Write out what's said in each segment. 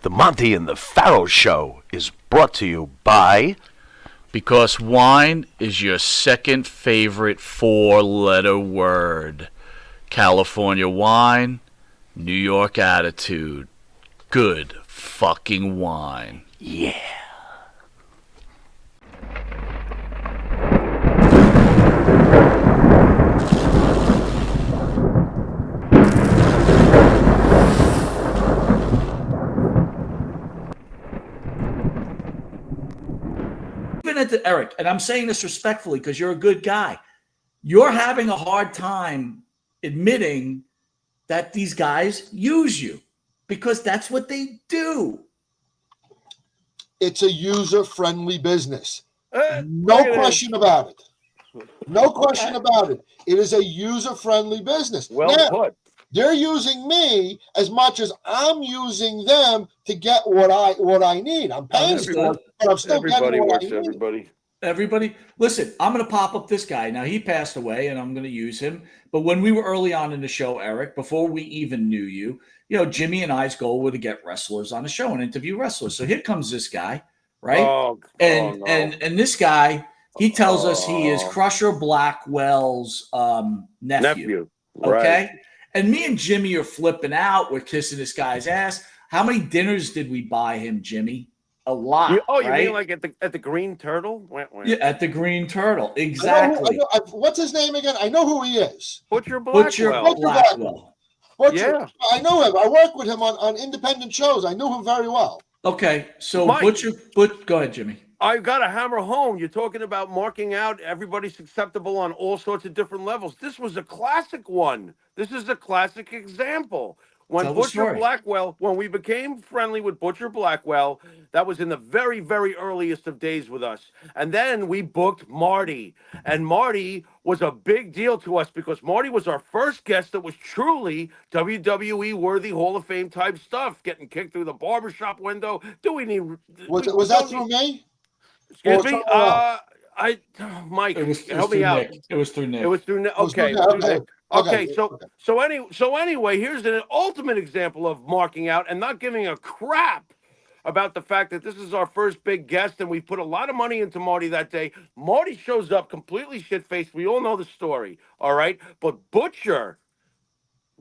The Monty and the Pharaoh Show is brought to you by... Because wine is your second favorite four-letter word. California wine, New York attitude. Good fucking wine. Yeah. Eric, and I'm saying this respectfully because you're a good guy. You're having a hard time admitting that these guys use you because that's what they do. It's a user-friendly business. No question about it. No question about it. It is a user-friendly business. Well put. They're using me as much as I'm using them to get what I need. I'm paying for it, but I'm still getting what I need. Everybody, listen, I'm going to pop up this guy. Now, he passed away, and I'm going to use him. But when we were early on in the show, Eric, before we even knew you, Jimmy and I's goal was to get wrestlers on the show and interview wrestlers. So here comes this guy, right? And this guy, he tells us he is Crusher Blackwell's nephew. Okay? Right. And me and Jimmy are flipping out. We're kissing this guy's ass. How many dinners did we buy him, Jimmy? A lot. You mean like at the Green Turtle? Yeah, at the Green Turtle. Exactly. What's his name again? I know who he is. Butcher Blackwell. Butcher, I know him. I work with him on independent shows. I knew him very well. Okay, so Mike, go ahead, Jimmy. I've got to hammer home. You're talking about marking out. Everybody's acceptable on all sorts of different levels. This was a classic one. This is a classic example. When when we became friendly with Butcher Blackwell, that was in the very, very earliest of days with us. And then we booked Marty. And Marty was a big deal to us because Marty was our first guest that was truly WWE-worthy Hall of Fame type stuff, getting kicked through the barbershop window. Was that through me? Excuse me? Mike, help me out. Nick. It was through Nick. Okay. So anyway, here's an ultimate example of marking out and not giving a crap about the fact that this is our first big guest and we put a lot of money into Marty that day. Marty shows up completely shit-faced. We all know the story, all right? But Butcher,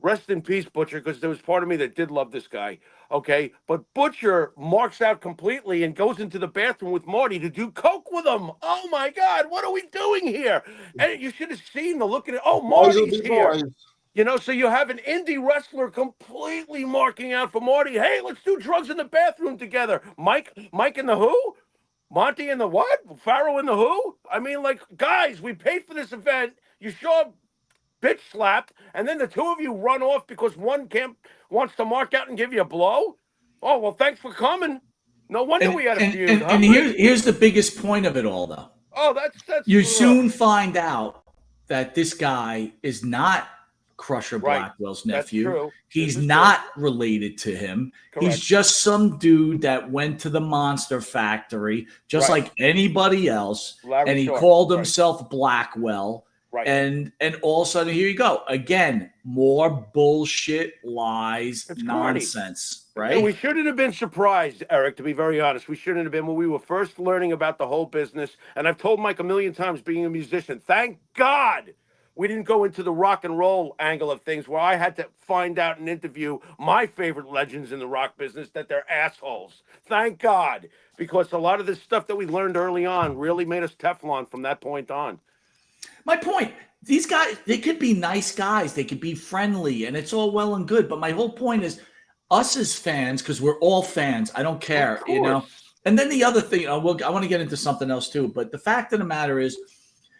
rest in peace, Butcher, because there was part of me that did love this guy, okay? But Butcher marks out completely and goes into the bathroom with Marty to do coke with him. Oh, my God, what are we doing here? And you should have seen the look at it. Oh, Marty's here. So you have an indie wrestler completely marking out for Marty. Hey, let's do drugs in the bathroom together. Mike and the Who? Monty and the what? Pharaoh and the Who? I mean, guys, we paid for this event. You show up bitch slapped, and then the two of you run off because one camp wants to mark out and give you a blow? Oh, well, thanks for coming. No wonder we had a feud. And here's the biggest point of it all, though. Oh, that's you soon find out that this guy is not Crusher Blackwell's nephew. That's true. He's not related to him. Correct. He's just some dude that went to the Monster Factory, just like anybody else, and he called himself Blackwell. Right. And all of a sudden, here you go. Again, more bullshit, lies, nonsense, right? And we shouldn't have been surprised, Eric, to be very honest. We shouldn't have been when we were first learning about the whole business. And I've told Mike a million times, being a musician, thank God we didn't go into the rock and roll angle of things where I had to find out and interview my favorite legends in the rock business that they're assholes. Thank God, because a lot of this stuff that we learned early on really made us Teflon from that point on. My point, these guys, they could be nice guys. They could be friendly, and it's all well and good. But my whole point is us as fans, because we're all fans. I don't care, And then the other thing, I want to get into something else too. But the fact of the matter is,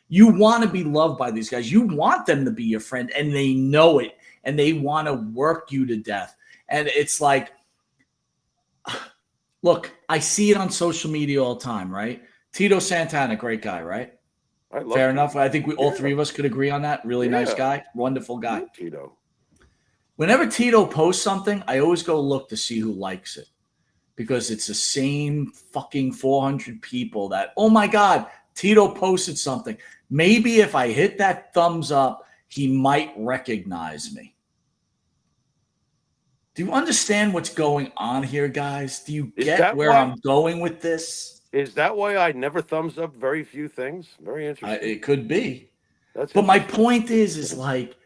you want to be loved by these guys. You want them to be your friend, and they know it, and they want to work you to death. And it's like, look, I see it on social media all the time, right? Tito Santana, great guy, right? Fair enough. I think all three of us could agree on that. Really nice guy, wonderful guy. Tito. Whenever Tito posts something, I always go look to see who likes it, because it's the same fucking 400 people that, oh my God, Tito posted something. Maybe if I hit that thumbs up, he might recognize me. Do you understand what's going on here, guys? Do you Is get that where why? I'm going with this? Is that why I never thumbs up very few things? Very interesting. It could be. That's But my interesting. point is like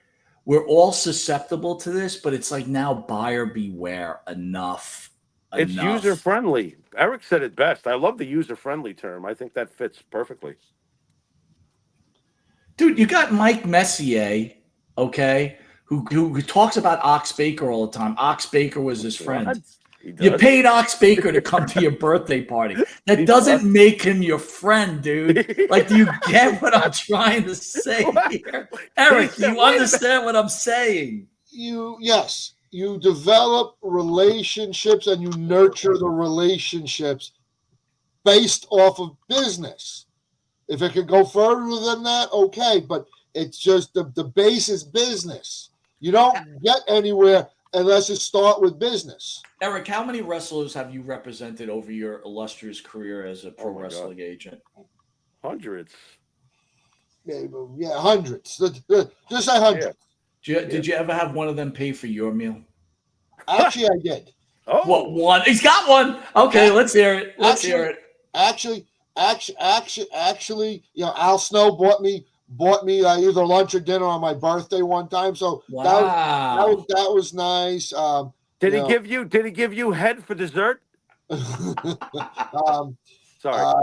we're all susceptible to this, but it's like now buyer beware. Enough. It's user Enough. friendly. Eric said it best. I love the user friendly term. I think that fits perfectly. Dude, you got Mike Messier, okay, who talks about Ox Baker all the time. Ox Baker was his friend. He You does. paid Ox Baker to come to your birthday party. That doesn't make him your friend, dude. Like, do you get what I'm trying to say here? Eric, do you understand what I'm saying? Yes. You develop relationships and you nurture the relationships based off of business. If it could go further than that, okay, but it's just the base is business. You don't get anywhere unless you start with business. Eric, how many wrestlers have you represented over your illustrious career as a pro wrestling agent? Hundreds. Yeah, hundreds. Just say hundreds. Yeah. Did you ever have one of them pay for your meal? Actually, I did. Oh, What one? He's got one. Okay, let's hear it. Let's hear it. Actually, Al Snow bought me either lunch or dinner on my birthday one time. So wow, that was nice. Did he give you head for dessert? Sorry.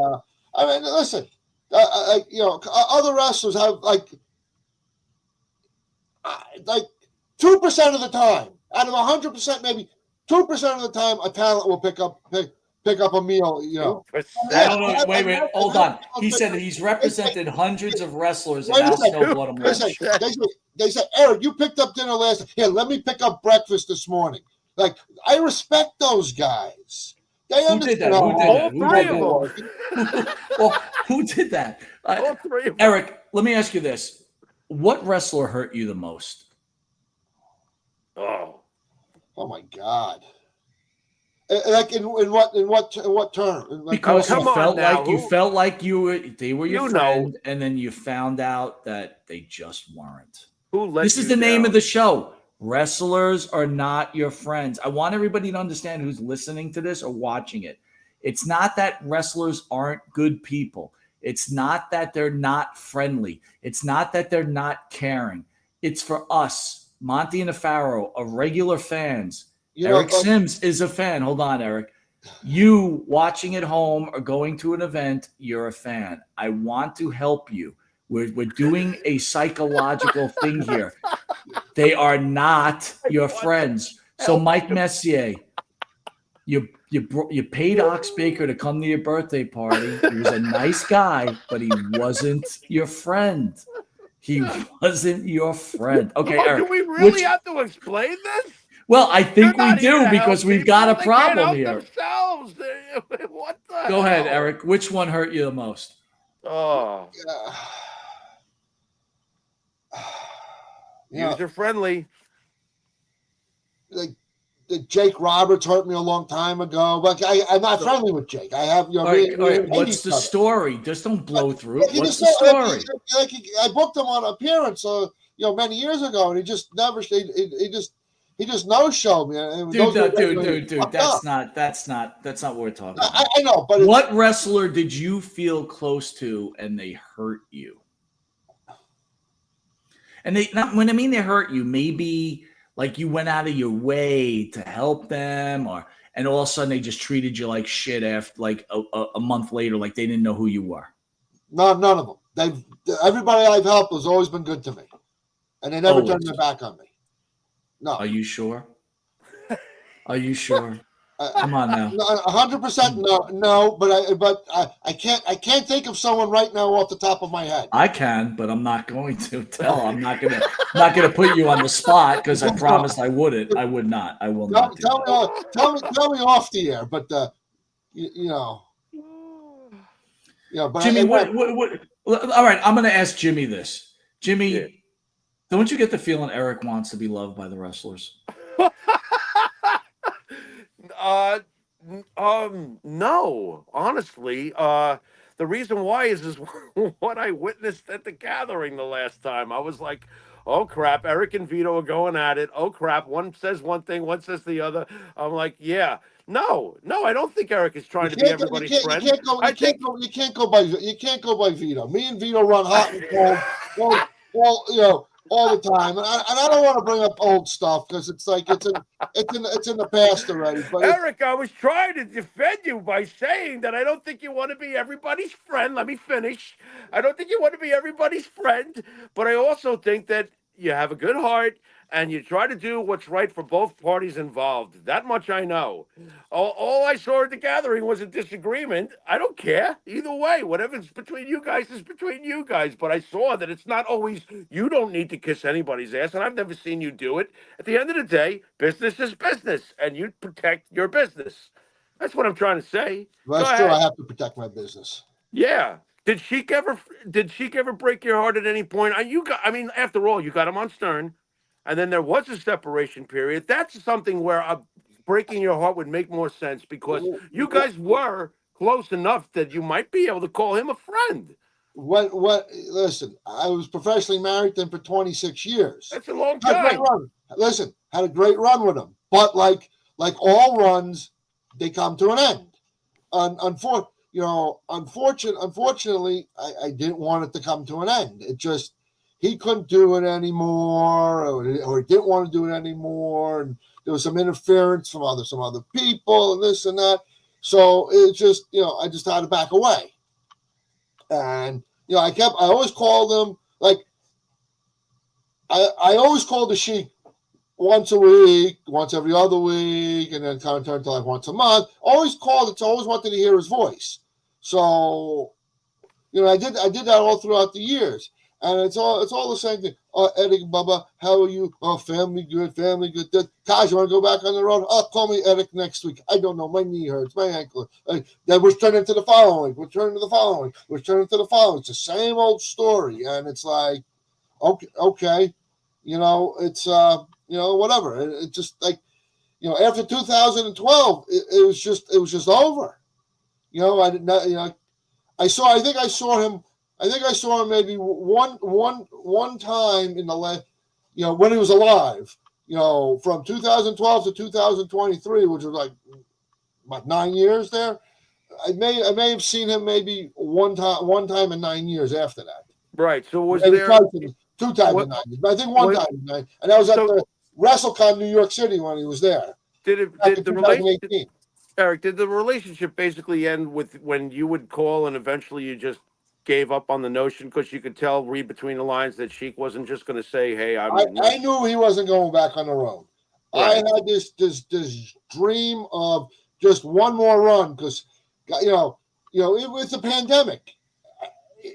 I mean, listen. Other wrestlers have like 2% of the time, out of 100%, maybe 2% of the time, a talent will pick up a meal. I don't know. Wait, hold on. He said he's represented hundreds of wrestlers, and Al Snow bought him lunch. They say, Eric, you picked up dinner last night. Here, let me pick up breakfast this morning. Like, I respect those guys. They understand. Who did that? All three of them. Eric, let me ask you this: what wrestler hurt you the most? Oh my God! Like in what term? Because you felt like they were your friend, and then you found out that they just weren't. This is the name of the show. Wrestlers are not your friends. I want everybody to understand who's listening to this or watching it. It's not that wrestlers aren't good people. It's not that they're not friendly. It's not that they're not caring. It's for us, Monty and the Pharaoh, are regular fans. Eric Sims is a fan. Hold on, Eric. You watching at home or going to an event, you're a fan. I want to help you. We're doing a psychological thing here. They are not your friends. So Mike Messier, you paid Ox Baker to come to your birthday party. He was a nice guy, but he wasn't your friend. He wasn't your friend. Okay, Eric. Do we really have to explain this? Well, I think we do because we've got a problem here. What the hell? Go ahead, Eric. Which one hurt you the most? Oh. User friendly. Like Jake Roberts hurt me a long time ago, but I'm not friendly with Jake. I have all right. What's the story? Just don't blow through it. What's the story? I booked him on appearance, many years ago, and he just never. He just no-showed me. Dude. That's not what we're talking about. I know, but what wrestler did you feel close to and they hurt you? And when I mean they hurt you, maybe like you went out of your way to help them, and all of a sudden they just treated you like shit after like a month later, like they didn't know who you were. None of them. Everybody I've helped has always been good to me, and they never turned their back on me. No. Are you sure? Are you sure? Come on now. 100% no. But I can't think of someone right now off the top of my head. I can, but I'm not going to I'm not gonna put you on the spot because I promised I wouldn't. I would not. I will not. Tell me off the air, but But Jimmy, what? All right, I'm going to ask Jimmy this. Jimmy, don't you get the feeling Eric wants to be loved by the wrestlers? No, honestly. The reason why is what I witnessed at the gathering the last time. I was like, Oh crap, Eric and Vito are going at it. Oh crap, one says one thing, one says the other. I'm like, yeah. No, I don't think Eric is You trying to be can't go. You everybody's can't. You friend. can't go. I You can't think go. You can't go by. You can't go by Vito. Me and Vito run hot and cold. Well, all the time. And I don't want to bring up old stuff because it's like it's in the past already. But Eric, I was trying to defend you by saying that I don't think you want to be everybody's friend. Let me finish. I don't think you want to be everybody's friend, but I also think that you have a good heart and you try to do what's right for both parties involved. That much I know. All I saw at the gathering was a disagreement. I don't care. Either way, whatever's between you guys is between you guys. But I saw that it's not always, you don't need to kiss anybody's ass, and I've never seen you do it. At the end of the day, business is business, and you protect your business. That's what I'm trying to say. Go that's true. I ahead. have to protect my business. Yeah. Did Sheik ever break your heart at any point? I mean, after all, you got him on Stern, and then there was a separation period. That's something where breaking your heart would make more sense because you guys were close enough that you might be able to call him a friend. What? Listen, I was professionally married to him for 26 years. That's a long Had a great time. run. Listen, had a great run with him. But like all runs, they come to an end. Unfortunately, I didn't want it to come to an end. It just he couldn't do it anymore, or he didn't want to do it anymore, and there was some interference from some other people, and this and that. So it just I just had to back away, and I always called him like I always called the Sheik once a week, once every other week, and then kind of turned to like once a month. Always called it, so always wanted to hear his voice. So, I did that all throughout the years, and it's all the same thing. Oh, Eric, Bubba, how are you? Oh, family good. Taj, you want to go back on the road? Oh, call me Eric next week. I don't know. My knee hurts. My ankle. Then we're turning to the following. We're turning to the following. We're turning to the following. It's the same old story, and it's like, okay, it's whatever. It just like, after 2012, it was just over. I did not, I think I saw him. I think I saw him maybe one time in the last, when he was alive. From 2012 to 2023, which was like about 9 years there. I may have seen him maybe one time in 9 years after that. Right. So was Maybe there two times what, in 9 years, but I think one what time in 9, and that was at so the WrestleCon New York City when he was there back in did the relation 2018. Eric, did the relationship basically end with when you would call and eventually you just gave up on the notion because you could read between the lines that Sheik wasn't just going to say, "Hey, I'm not." I knew he wasn't going back on the road. I Right. had this dream of just one more run because, it was a pandemic.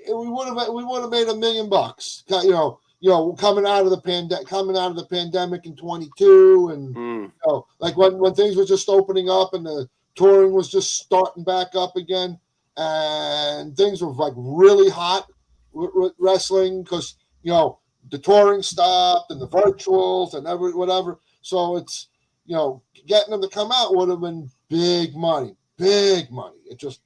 We would have made $1 million. Coming out of the pandemic in 22, and like when things were just opening up and the touring was just starting back up again, and things were like really hot with wrestling because the touring stopped and the virtuals and whatever. So it's getting them to come out would have been big money. It just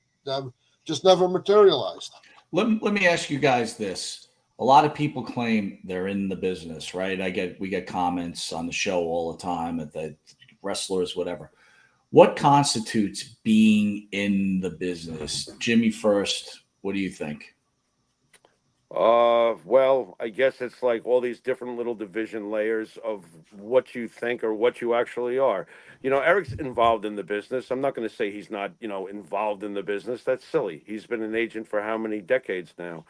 never materialized. Let me ask you guys this. A lot of people claim they're in the business, right? We get comments on the show all the time at the wrestlers, whatever. What constitutes being in the business? Jimmy first, what do you think? Well, I guess it's like all these different little division layers of what you think or what you actually are. Eric's involved in the business. I'm not going to say he's not, involved in the business. That's silly. He's been an agent for how many decades now?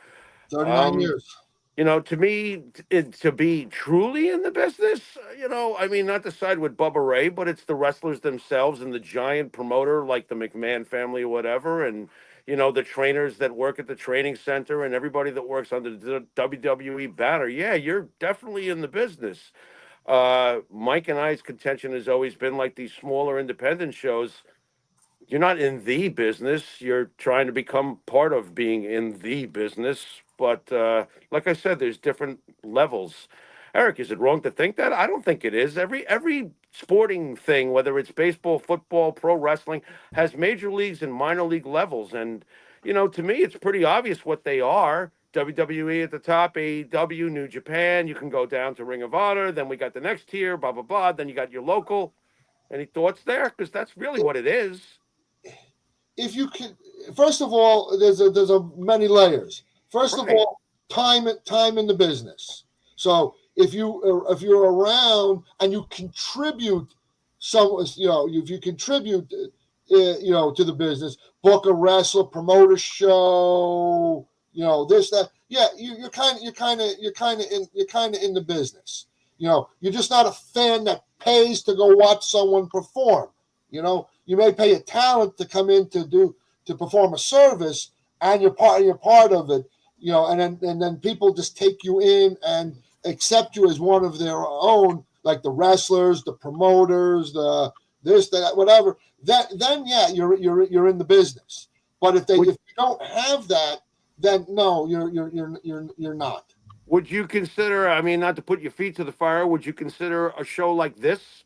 39 Um, years. to me, to be truly in the business, I mean, not to side with Bubba Ray, but it's the wrestlers themselves and the giant promoter like the McMahon family or whatever, and the trainers that work at the training center and everybody that works under the WWE banner. Yeah, you're definitely in the business. Mike and I's contention has always been like these smaller independent shows. You're not in the business. You're trying to become part of being in the business. But like I said, there's different levels. Eric, is it wrong to think that? I don't think it is. Every sporting thing, whether it's baseball, football, pro wrestling, has major leagues and minor league levels. And to me, it's pretty obvious what they are. WWE at the top, AEW, New Japan. You can go down to Ring of Honor. Then we got the next tier, blah, blah, blah. Then you got your local. Any thoughts there? Because that's really what it is. If you can, first of all, there's many layers. First of Right. all, time in the business. So if you're around and you contribute if you contribute to the business, book a wrestler, promote a show, this, that, yeah, you're kind of in the business. You're just not a fan that pays to go watch someone perform. You may pay a talent to come in to perform a service, and you're part of it. And then people just take you in and accept you as one of their own, like the wrestlers, the promoters, the this, that, whatever. Then yeah, you're in the business. But if you don't have that, then no, you're not. Would you consider, I mean, not to put your feet to the fire, would you consider a show like this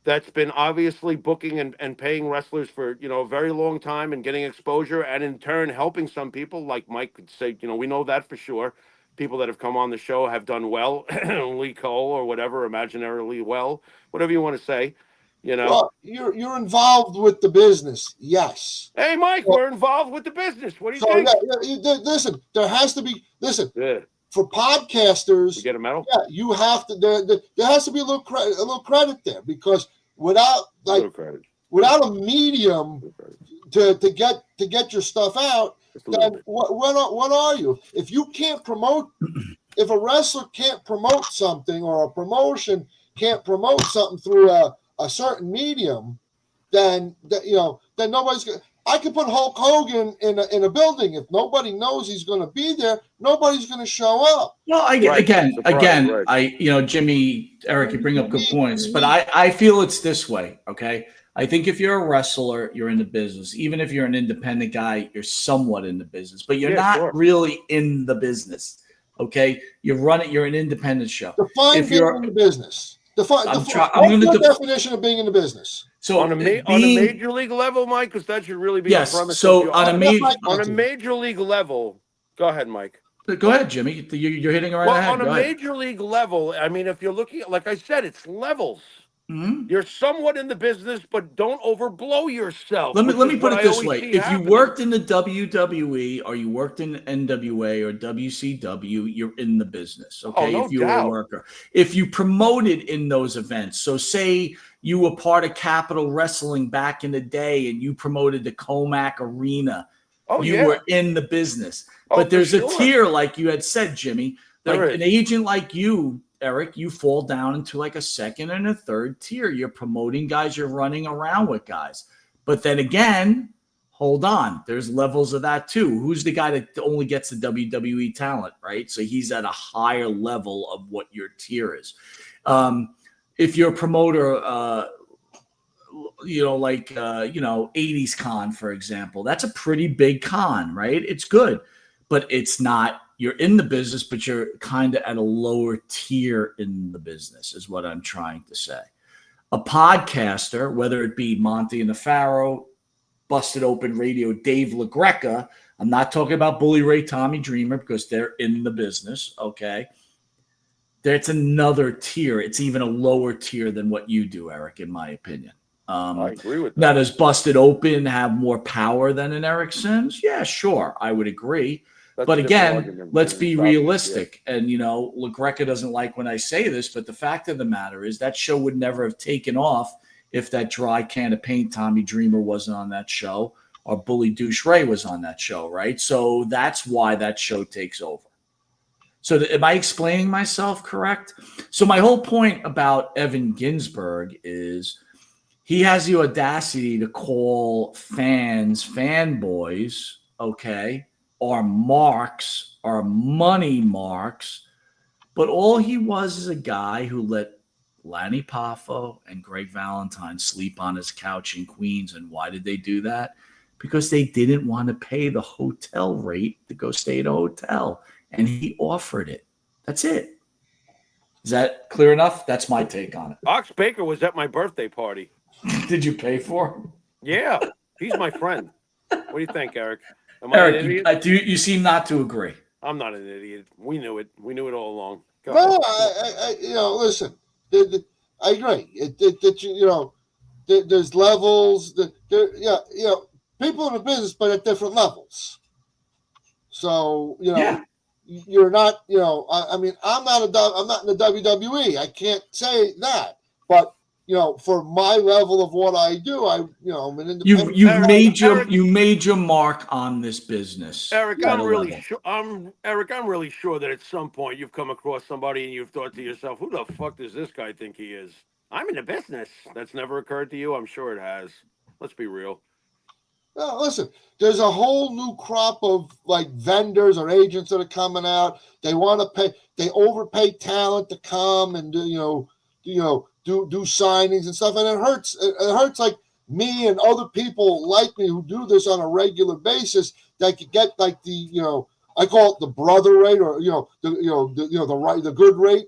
that's been obviously booking and paying wrestlers for, a very long time and getting exposure and in turn helping some people, like Mike could say, we know that for sure. People that have come on the show have done well, Lee Cole or whatever, imaginarily well, whatever you want to say, Well, you're involved with the business, yes. Hey, Mike, we're involved with the business. What do you think? Listen, there has to be, Yeah. For podcasters, You get a medal? yeah, you have to. There has to be a little credit there, because without a medium to get your stuff out, then what are you? If you can't promote, if a wrestler can't promote something, or a promotion can't promote something through a certain medium, then nobody's gonna. I could put Hulk Hogan in a building. If nobody knows he's going to be there, nobody's going to show up. Well, Jimmy, Eric, you bring up good points, but I feel it's this way. Okay, I think if you're a wrestler, you're in the business. Even if you're an independent guy, you're somewhat in the business, but you're not really in the business. Okay, you're an independent show. Define being in the business. What's the definition of being in the business? So on a major league level, Mike, because that should really be the premise. So on a major league level, go ahead, Mike. Go ahead, Jimmy. You're hitting it right ahead. On a major league level, I mean, if you're looking at, like I said, it's levels. Mm-hmm. You're somewhat in the business, but don't overblow yourself. Let me put it this way: if you worked in the WWE, or you worked in NWA or WCW, you're in the business. Okay, if you were a worker, if you promoted in those events, so say you were part of Capital Wrestling back in the day, and you promoted the Comac Arena, you were in the business. But there's a tier, like you had said, Jimmy, like an agent like you, Eric, you fall down into like a second and a third tier. You're promoting guys, you're running around with guys. But then again, hold on, there's levels of that too. Who's the guy that only gets the WWE talent, right? So he's at a higher level of what your tier is. If you're a promoter, 80s con, for example, that's a pretty big con, right? It's good, but it's not. You're in the business, but you're kind of at a lower tier in the business, is what I'm trying to say. A podcaster, whether it be Monty and the Pharaoh, Busted Open Radio, Dave LaGreca, I'm not talking about Bully Ray, Tommy Dreamer, because they're in the business, okay? That's another tier. It's even a lower tier than what you do, Eric, in my opinion. I agree with that. Now, does Busted Open have more power than an Eric Sims? Yeah, sure. I would agree. But again, let's be realistic. And, LaGreca doesn't like when I say this, but the fact of the matter is that show would never have taken off if that dry can of paint Tommy Dreamer wasn't on that show, or Bully Douche Ray was on that show, right? So that's why that show takes over. So am I explaining myself correct? So my whole point about Evan Ginsberg is he has the audacity to call fans fanboys, okay, or marks, or money marks, but all he was is a guy who let Lanny Poffo and Greg Valentine sleep on his couch in Queens. And why did they do that? Because they didn't want to pay the hotel rate to go stay at a hotel, and he offered it. That's it. Is that clear enough? That's my take on it. Ox Baker was at my birthday party. Did you pay for him? Yeah, he's my friend. What do you think, Eric? Eric, you seem not to agree. I'm not an idiot. We knew it. We knew it all along. Go No, ahead. listen. I agree. There's levels. People in the business, but at different levels. So Yeah. you're not. I mean, I'm not in the WWE. I can't say that, but for my level of what I do, I'm an independent. You made your mark on this business Eric, at I'm a really level. sure. I'm really sure that at some point you've come across somebody and you've thought to yourself, "Who the fuck does this guy think he is?" I'm in the business. That's never occurred to you. I'm sure it has. Let's be real. No, listen, there's a whole new crop of like vendors or agents that are coming out. They want to pay. They overpay talent to come and do signings and stuff, and it hurts. It hurts like me and other people like me who do this on a regular basis. That could get like I call it the brother rate, or the good rate.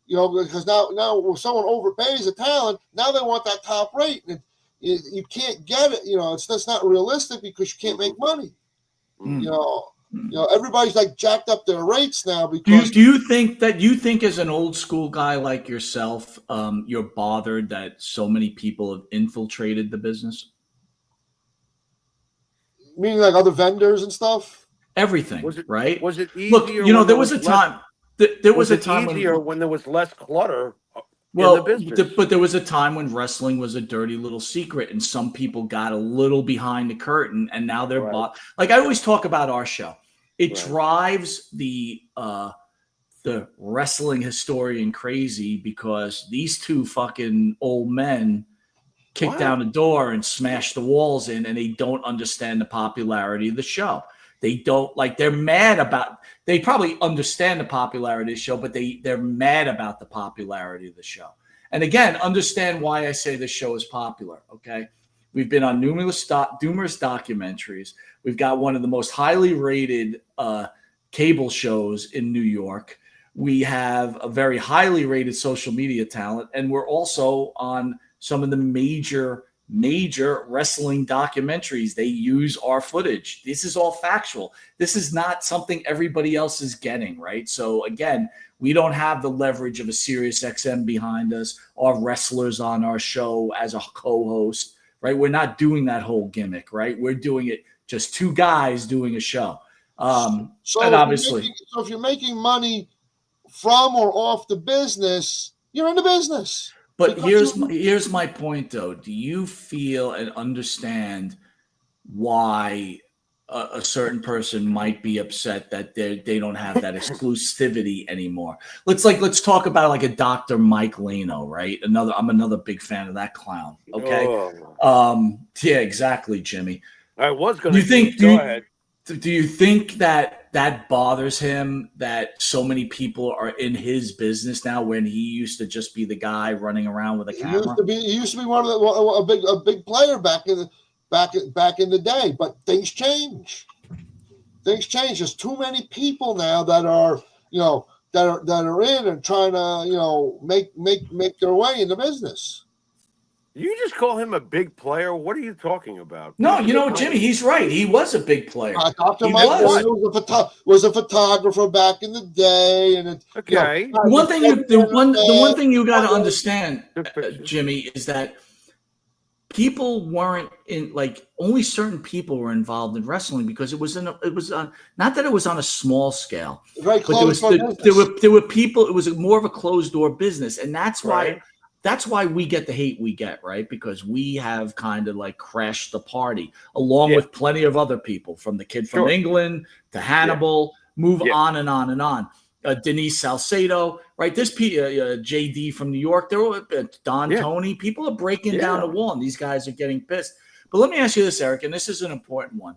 Because now when someone overpays a talent, now they want that top rate. And you can't get it. That's not realistic because you can't make money. Everybody's like jacked up their rates now because. Do you think as an old school guy like yourself, you're bothered that so many people have infiltrated the business? Meaning like other vendors and stuff? Everything, right? Was it easier? Look, there was a time. There was a time when there was less clutter. Well, but there was a time when wrestling was a dirty little secret, and some people got a little behind the curtain, and now they're bought. Like I always talk about our show, it drives the wrestling historian crazy because these two fucking old men kick down the door and smash the walls in, and they don't understand the popularity of the show. They don't they're mad about. They probably understand the popularity of the show, but they're mad about the popularity of the show. And again, understand why I say this show is popular. Okay, we've been on numerous documentaries. We've got one of the most highly rated cable shows in New York. We have a very highly rated social media talent, and we're also on some of the major wrestling documentaries. They use our footage. This is all factual. This is not something everybody else is getting, right? So again, we don't have the leverage of a Sirius XM behind us, our wrestlers on our show as a co-host, right? We're not doing that whole gimmick, right? We're doing it just two guys doing a show. And obviously, if you're making money from or off the business, you're in the business. But here's my point, though. Do you feel and understand why a certain person might be upset that they don't have that exclusivity anymore? Let's talk about like a Dr. Mike Leno, right? I'm another big fan of that clown. Okay. Yeah, exactly, Jimmy. I was going to. Go ahead. Do you think that bothers him that so many people are in his business now when he used to just be the guy running around with a camera? He used to be a big player back in the day, but things change. Things change. There's too many people now that are that are in and trying to make their way in the business. You just call him a big player? What are you talking about? No, Jimmy, he's right. He was a big player. Dr. Mike was a photographer back in the day, and the one thing you got to understand, Jimmy, is that people weren't only certain people were involved in wrestling because it was not that it was on a small scale, right? But there were people. It was more of a closed door business, and that's why. That's why we get the hate we get, right? Because we have kind of crashed the party along with plenty of other people, from the kid from England to Hannibal, move on and on and on. Denise Salcedo, right? This JD from New York, there were Tony. People are breaking down the wall, and these guys are getting pissed. But let me ask you this, Eric, and this is an important one.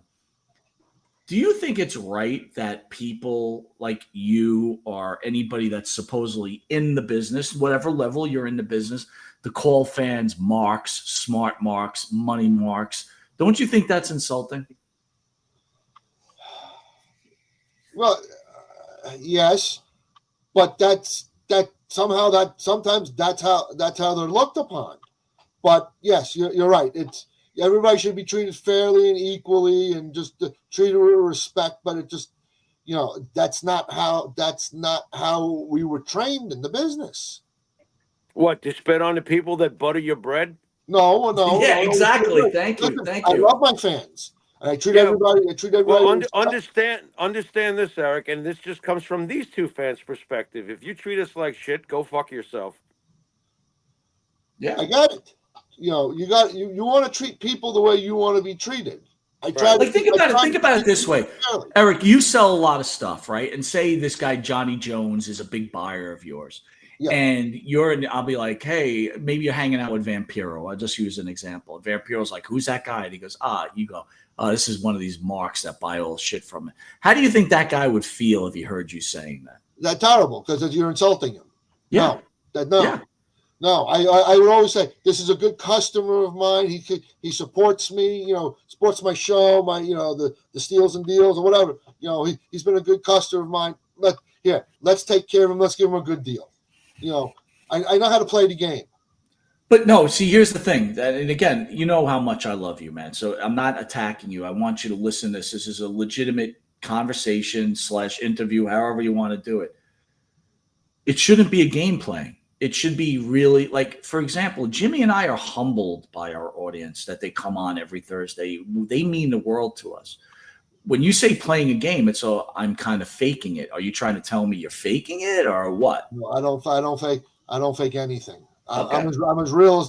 Do you think it's right that people like you or anybody that's supposedly in the business, whatever level you're in the business, to call fans marks, smart marks, money marks? Don't you think that's insulting? Well, yes, but sometimes that's how they're looked upon. But yes, you're right. Everybody should be treated fairly and equally and just treated with respect. But it just, that's not how we were trained in the business. What, to spit on the people that butter your bread? No. Yeah, no, exactly. listen, Thank you. Thank I you. love my fans, and I treat Yeah. everybody. Well, With respect. understand this, Eric, and this just comes from these two fans' perspective. If you treat us like shit, go fuck yourself. Yeah. I got it. You want to treat people the way you want to be treated. I try Right. Like think about it this way. fairly. Eric, you sell a lot of stuff, right? And say this guy Johnny Jones is a big buyer of yours. Yeah. And I'll be like, hey, maybe you're hanging out with Vampiro. I'll just use an example. Vampiro's like, who's that guy? And he goes, you go, this is one of these marks that buy all shit from it. How do you think that guy would feel if he heard you saying that? That's terrible because you're insulting him. Yeah. No, I would always say this is a good customer of mine. He supports me, supports my show, the steals and deals or whatever. He's been a good customer of mine. Let's take care of him. Let's give him a good deal. I know how to play the game. But no, see, here's the thing. And again, you know how much I love you, man. So I'm not attacking you. I want you to listen to this. This is a legitimate conversation / interview, however you want to do it. It shouldn't be a game playing. It should be really like, for example, Jimmy and I are humbled by our audience that they come on every Thursday. They mean the world to us. When you say playing a game, it's I'm kind of faking it. Are you trying to tell me you're faking it or what? No, I don't fake anything. Okay. I'm as real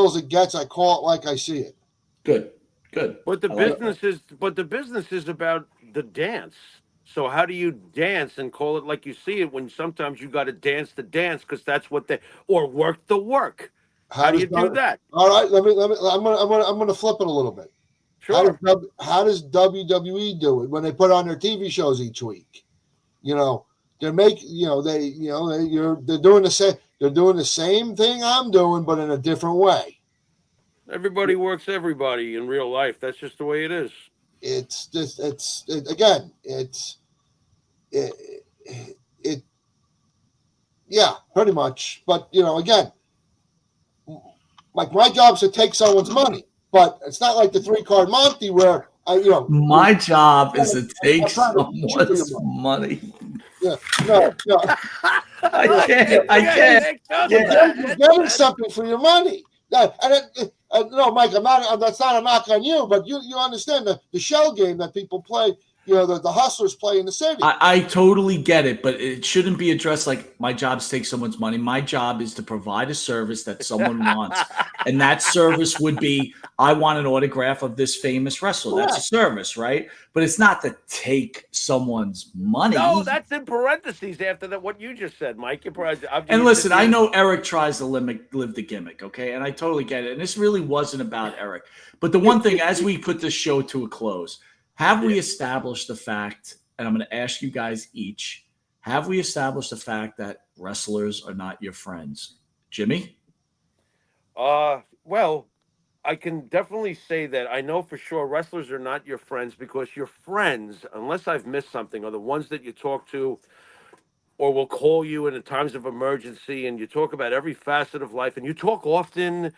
as it gets. I call it like I see it. Good. But the business is about the dance. So how do you dance and call it like you see it when sometimes you got to dance the dance because that's what or work the work? How do you do that? All right, I'm gonna flip it a little bit. Sure. How does WWE do it when they put on their TV shows each week? They're doing the same thing I'm doing, but in a different way. Everybody works everybody in real life. That's just the way it is. Yeah, pretty much. But again, like my job is to take someone's money, but it's not like the 3-card Monty where my job is to take someone's money. Yeah, no. I can't. You're getting something for your money. No, Mike, that's not a knock on you, but you understand the shell game that people play, the hustlers play in the city. I totally get it, but it shouldn't be addressed like my job is to take someone's money. My job is to provide a service that someone wants. And that service would be, I want an autograph of this famous wrestler. That's a service, right? But it's not to take someone's money. No, that's in parentheses after that. What you just said, Mike. And listen, I know Eric tries to live the gimmick, okay? And I totally get it. And this really wasn't about Eric. But the one thing, as we put this show to a close, have we established the fact, and I'm going to ask you guys each, have we established the fact that wrestlers are not your friends? Jimmy? Well, I can definitely say that I know for sure wrestlers are not your friends because your friends, unless I've missed something, are the ones that you talk to or will call you in times of emergency, and you talk about every facet of life, and you talk often,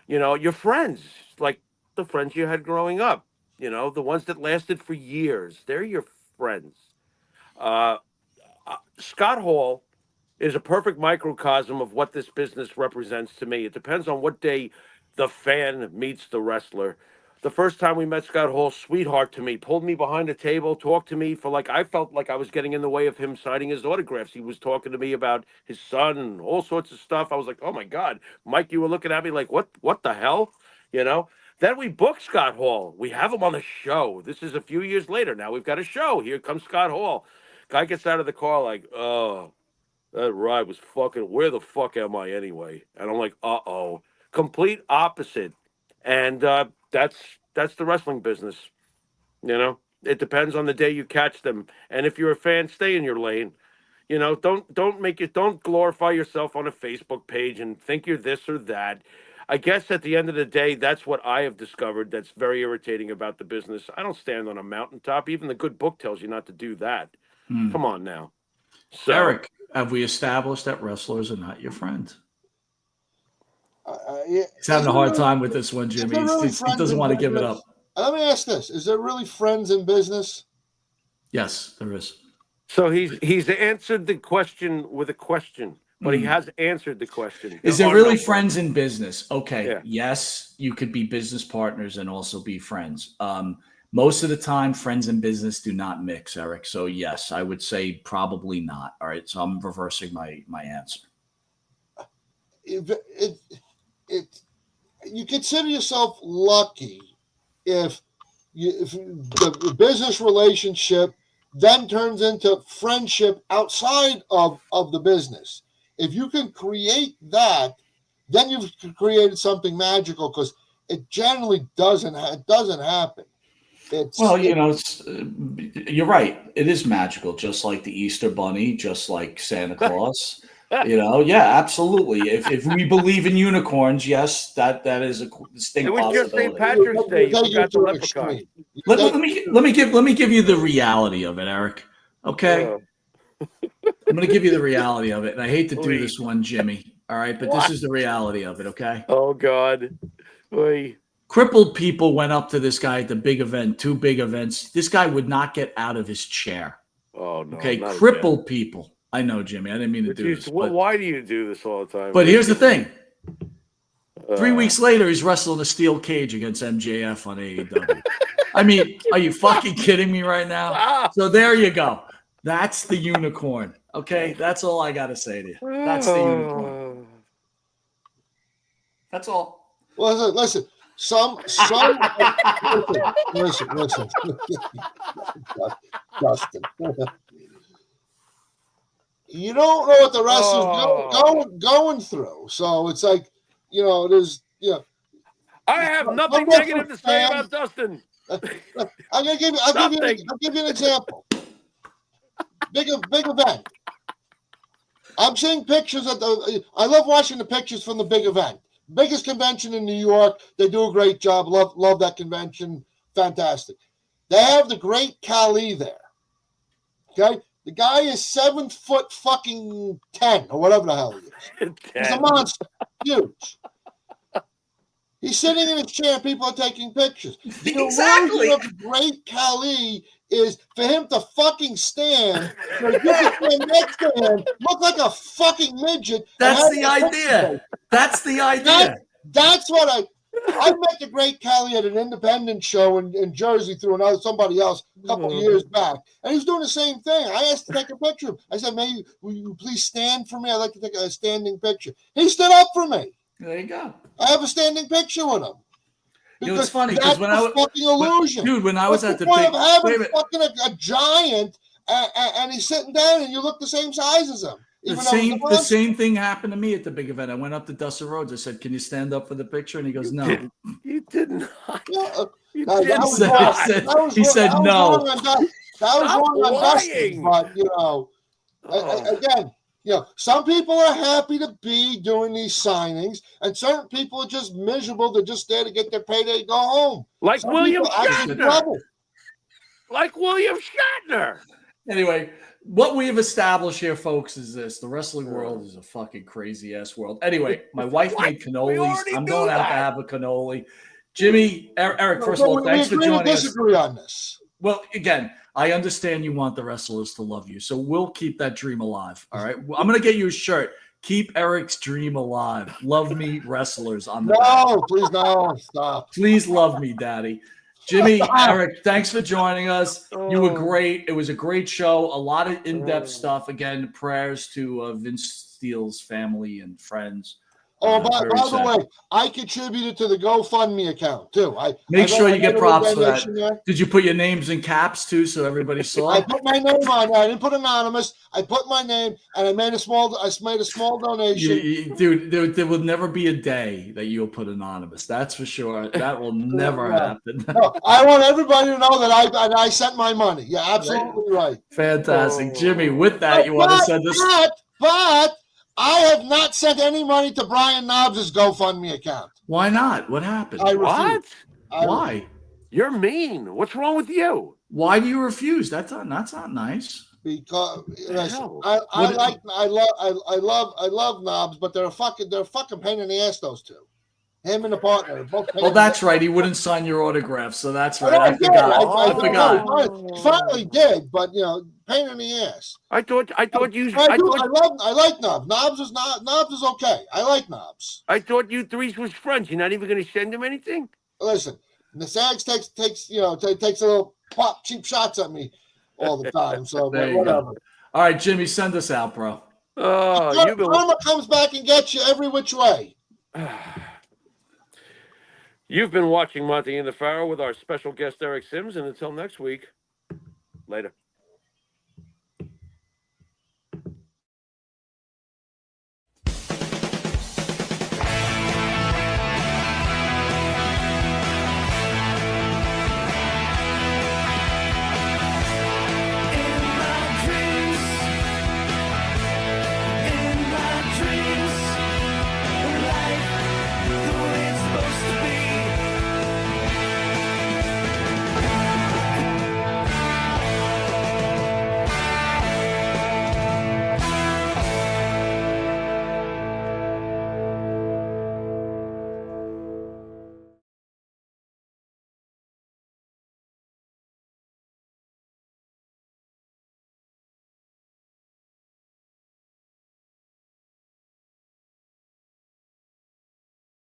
your friends, like the friends you had growing up, the ones that lasted for years. They're your friends. Scott Hall is a perfect microcosm of what this business represents to me. It depends on what day the fan meets the wrestler. The first time we met Scott Hall, sweetheart to me, pulled me behind a table, talked to me for I felt like I was getting in the way of him signing his autographs. He was talking to me about his son and all sorts of stuff. I was like, oh my God, Mike, you were looking at me like, what the hell? Then we booked Scott Hall. We have him on the show. This is a few years later. Now we've got a show. Here comes Scott Hall. Guy gets out of the car like, oh, that ride was fucking, where the fuck am I anyway? And I'm like, uh-oh. Complete opposite. And that's the wrestling business. It depends on the day you catch them. And if you're a fan, stay in your lane. Don't glorify yourself on a Facebook page and think you're this or that. I guess at the end of the day, that's what I have discovered that's very irritating about the business. I don't stand on a mountaintop. Even the good book tells you not to do that. Come on now. So, Eric, have we established that wrestlers are not your friends? He's having a hard time with this one, Jimmy. He doesn't want to give it up. Let me ask this. Is there really friends in business? Yes, there is. So he's answered the question with a question, but he has answered the question. Is There it are really no friends in business? Okay. Yeah. Yes, you could be business partners and also be friends. Most of the time, friends and business do not mix, Eric. So yes, I would say probably not. All right. So I'm reversing my answer. You consider yourself lucky if the business relationship then turns into friendship outside of the business. If you can create that, then you've created something magical, because it generally doesn't happen. You're right. It is magical, just like the Easter Bunny, just like Santa Claus. Yeah, absolutely. If we believe in unicorns, yes, that is a It distinct was just St. possibility. Patrick's Day. You Take it forgot the to an leprechaun. extreme. Let me give you the reality of it, Eric. Okay, I'm going to give you the reality of it, and I hate to do Please. this one, Jimmy. All right, but What? this is the reality of it. Okay. Oh God. Oy. Crippled people went up to this guy at the big event, 2 big events. This guy would not get out of his chair. Oh no. Okay, not crippled people. I know, Jimmy. I didn't mean to again. do But this. But, why do you do this all the time? but here's the thing. 3 Uh, weeks later, he's wrestling a steel cage against MJF on AEW. I mean, are you fucking kidding me right now? So there you go. That's the unicorn. Okay, that's all I got to say to you. That's the unicorn. That's all. Well, listen. Some listen, Dustin. You don't know what the wrestler's going through, so it's like, there's I have nothing negative to say about Dustin. I'll give you an example. Big event. I'm seeing pictures I love watching the pictures from the big event. Biggest convention in New York. They do a great job. Love that convention. Fantastic. They have the great Khali there. Okay? The guy is 7 foot fucking 10 or whatever the hell he is. He's a monster. Huge. He's sitting in his chair. People are taking pictures. Exactly. The illusion of the great Khali is for him to fucking stand. So you can stand next to him, look like a fucking midget. That's the idea. That's the idea. That's what I met the great Khali at an independent show in Jersey through somebody else a couple of years back, and he was doing the same thing. I asked to take a picture of him. I said, "Maybe will you please stand for me? I'd like to take a standing picture." He stood up for me. There you go. I have a standing picture with him. It's funny because when I was fucking illusion, dude, when I was at the point big, of having fucking a giant, and he's sitting down, and you look the same size as him. The same thing happened to me at the big event. I went up to Dustin Rhodes. I said, "Can you stand up for the picture?" And he goes, "No." You did not. He said no. That was wrong on Dustin, but again. Some people are happy to be doing these signings, and certain people are just miserable. They're just there to get their payday and go home. Like William Shatner. Like William Shatner. Anyway, what we have established here, folks, is this. The wrestling world is a fucking crazy-ass world. Anyway, my wife made cannolis. I'm going out to have a cannoli. Jimmy, Eric, first of all, thanks for joining us. Disagree on this. Well, again, I understand you want the wrestlers to love you, so we'll keep that dream alive. All right, I'm gonna get you a shirt. Keep Eric's dream alive. Love me, wrestlers on the back. Please no, stop. Please love me, Daddy. Jimmy, Eric, thanks for joining us. You were great. It was a great show. A lot of in-depth stuff. Again, prayers to Vince Steele's family and friends. Oh, by the way, I contributed to the GoFundMe account too. Make sure you get props for that. There. Did you put your names in caps too, so everybody saw? I put my name on there. I didn't put anonymous. I put my name, and I made a small donation. Dude, there will never be a day that you'll put anonymous. That's for sure. That will never happen. No, I want everybody to know that I sent my money. Yeah, absolutely right. Fantastic, Jimmy. With that, you want to send this? But I have not sent any money to Brian Knobs' GoFundMe account. Why not? What happened? What? Why? You're mean. What's wrong with you? Why do you refuse? That's not nice. Because listen, I love Knobs, but they're a fucking pain in the ass, those two. Him and the partner. Both Well, that's right. He wouldn't sign your autograph, so that's right. No, I did. forgot. I I forgot. He finally did, but pain in the ass. I thought you. I like Knobs. Knobs is okay. I like Knobs. I thought you threes was friends. You're not even going to send him anything. Listen, the Sags takes a little pop cheap shots at me all the time. So There you whatever. go. All right, Jimmy, send us out, bro. Oh, Karma comes back and gets you every which way. You've been watching Monty and the Pharaoh with our special guest Eric Sims, and until next week, later.